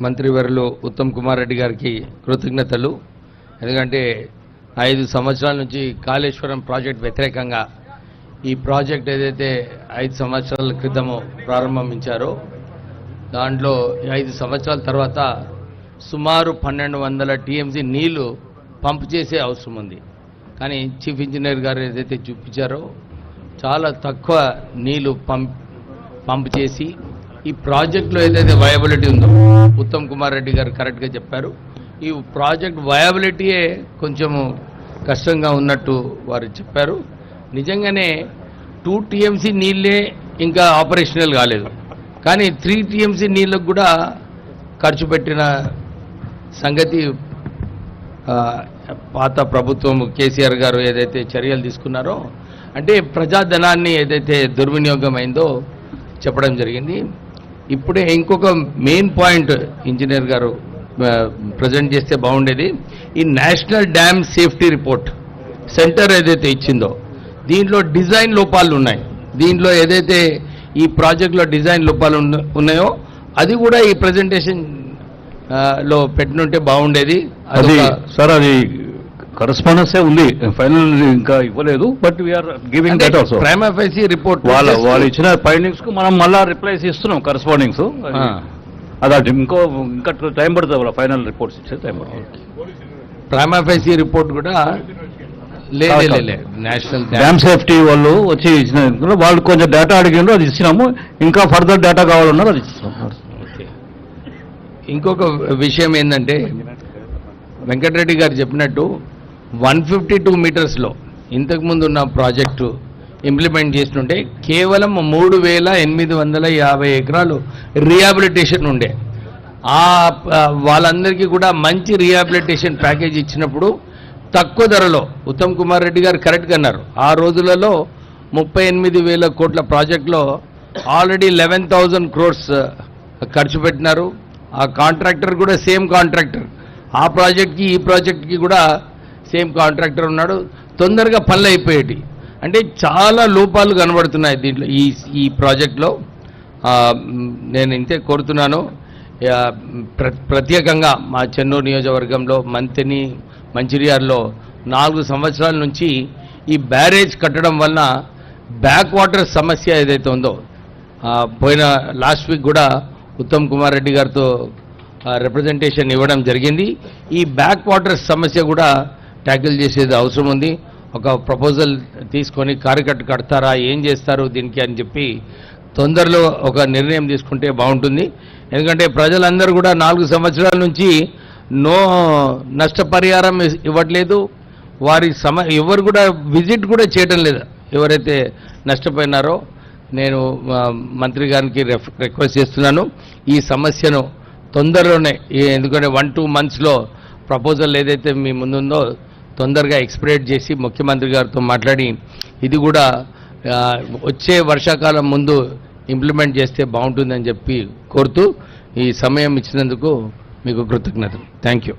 మంత్రివర్యులు ఉత్తమ్ కుమార్ రెడ్డి గారికి కృతజ్ఞతలు. ఎందుకంటే 5 సంవత్సరాల నుంచి కాళేశ్వరం ప్రాజెక్ట్ వ్యతిరేకంగా ఈ ప్రాజెక్ట్ ఏదైతే 5 సంవత్సరాల క్రితము ప్రారంభించారో దాంట్లో 5 సంవత్సరాల తర్వాత సుమారు 1200 టీఎంసీ నీళ్లు పంప్ చేసే అవసరం ఉంది. కానీ చీఫ్ ఇంజనీర్ గారు ఏదైతే చూపించారో చాలా తక్కువ నీళ్లు పంప్ చేసి ఈ ప్రాజెక్టులో ఏదైతే వయబిలిటీ ఉందో ఉత్తమ్ కుమార్ రెడ్డి గారు కరెక్ట్గా చెప్పారు. ఈ ప్రాజెక్ట్ వయబిలిటీయే కొంచెము కష్టంగా ఉన్నట్టు వారు చెప్పారు. నిజంగానే 2 టీఎంసీ నీళ్ళే ఇంకా ఆపరేషనల్ కాలేదు, కానీ 3 టీఎంసీ నీళ్ళకు కూడా ఖర్చు పెట్టిన సంగతి పాత ప్రభుత్వం కేసీఆర్ గారు ఏదైతే చర్యలు తీసుకున్నారో అంటే ప్రజాధనాన్ని ఏదైతే దుర్వినియోగం అయిందో చెప్పడం జరిగింది. ఇప్పుడే ఇంకొక మెయిన్ పాయింట్ ఇంజనీర్ గారు ప్రజెంట్ చేస్తే బాగుండేది. ఈ national dam safety report centre ఏదైతే ఇచ్చిందో దీంట్లో డిజైన్ లోపాలు ఉన్నాయి. దీంట్లో ఏదైతే ఈ ప్రాజెక్టులో డిజైన్ లోపాలు ఉన్నాయో అది కూడా ఈ ప్రెజెంటేషన్ లో పెట్టినుంటే బాగుండేది. అది సార్ అది కరెస్పాండెన్సే ఉంది, ఫైనల్ ఇంకా ఇవ్వలేదు. But we're giving that also. Prima facie report వాళ్ళు ఇచ్చిన ఫైండింగ్స్ కు మనం మళ్ళా రిప్లైస్ ఇస్తున్నాం కరెస్పాండింగ్స్. అదే ఇంకా టైం పడుతుంది, ఫైనల్ రిపోర్ట్స్ ఇచ్చే టైం పడుతుంది. ప్రైమా ఫేసి రిపోర్ట్ కూడా నేషనల్ డ్యామ్ సేఫ్టీ వాళ్ళు వచ్చి ఇచ్చిన వాళ్ళు కొంచెం డేటా అడిగిండ్రు, అది ఇచ్చినాము. ఇంకా ఫర్దర్ డేటా కావాలన్నారు, అది ఇచ్చినాము. ఇంకొక విషయం ఏంటంటే వెంకటరెడ్డి గారు చెప్పినట్టు 152 మీటర్స్లో ఇంతకుముందు ఉన్న ప్రాజెక్టు ఇంప్లిమెంట్ చేస్తుంటే కేవలం 3850 ఎకరాలు రిహాబిలిటేషన్ ఉండే. వాళ్ళందరికీ కూడా మంచి రిహాబిలిటేషన్ ప్యాకేజ్ ఇచ్చినప్పుడు తక్కువ ధరలో ఉత్తమ్ కుమార్ రెడ్డి గారు కరెక్ట్గా అన్నారు. ఆ రోజులలో 38,000 కోట్ల ప్రాజెక్టులో ఆల్రెడీ 11,000 crores ఖర్చు పెట్టినారు. ఆ కాంట్రాక్టర్ కూడా సేమ్ కాంట్రాక్టర్, ఆ ప్రాజెక్ట్కి ఈ ప్రాజెక్ట్కి కూడా సేమ్ కాంట్రాక్టర్ ఉన్నాడు. తొందరగా పనులు అయిపోయేటి. అంటే చాలా లోపాలు కనబడుతున్నాయి దీంట్లో ఈ ప్రాజెక్ట్లో. నేను ఇంతే కోరుతున్నాను, ప్రత్యేకంగా మా చెన్నూరు నియోజకవర్గంలో మంచిర్యాలలో 4 సంవత్సరాల నుంచి ఈ బ్యారేజ్ కట్టడం వలన బ్యాక్ వాటర్ సమస్య ఏదైతే ఉందో పోయిన లాస్ట్ వీక్ కూడా ఉత్తమ్ కుమార్ రెడ్డి గారితో రిప్రజెంటేషన్ ఇవ్వడం జరిగింది. ఈ బ్యాక్ వాటర్ సమస్య కూడా ట్యాకిల్ చేసేది అవసరం ఉంది. ఒక ప్రపోజల్ తీసుకొని కారికట్టు కడతారా, ఏం చేస్తారు దీనికి అని చెప్పి తొందరలో ఒక నిర్ణయం తీసుకుంటే బాగుంటుంది. ఎందుకంటే ప్రజలందరూ కూడా 4 సంవత్సరాల నుంచి నష్టపరిహారం ఇవ్వట్లేదు. వారి ఎవరు కూడా విజిట్ కూడా చేయడం లేదు ఎవరైతే నష్టపోయినారో. నేను మంత్రి గారికి రిక్వెస్ట్ చేస్తున్నాను ఈ సమస్యను తొందరలోనే, ఎందుకంటే 1-2 monthsలో ప్రపోజల్ ఏదైతే మీ ముందుందో తొందరగా ఎక్స్పెక్ట్ చేసి ముఖ్యమంత్రి గారితో మాట్లాడి ఇది కూడా వచ్చే వర్షాకాలం ముందు ఇంప్లిమెంట్ చేస్తే బాగుంటుందని చెప్పి కోరుతూ ఈ సమయం ఇచ్చినందుకు మీకు కృతజ్ఞతలు. Thank you.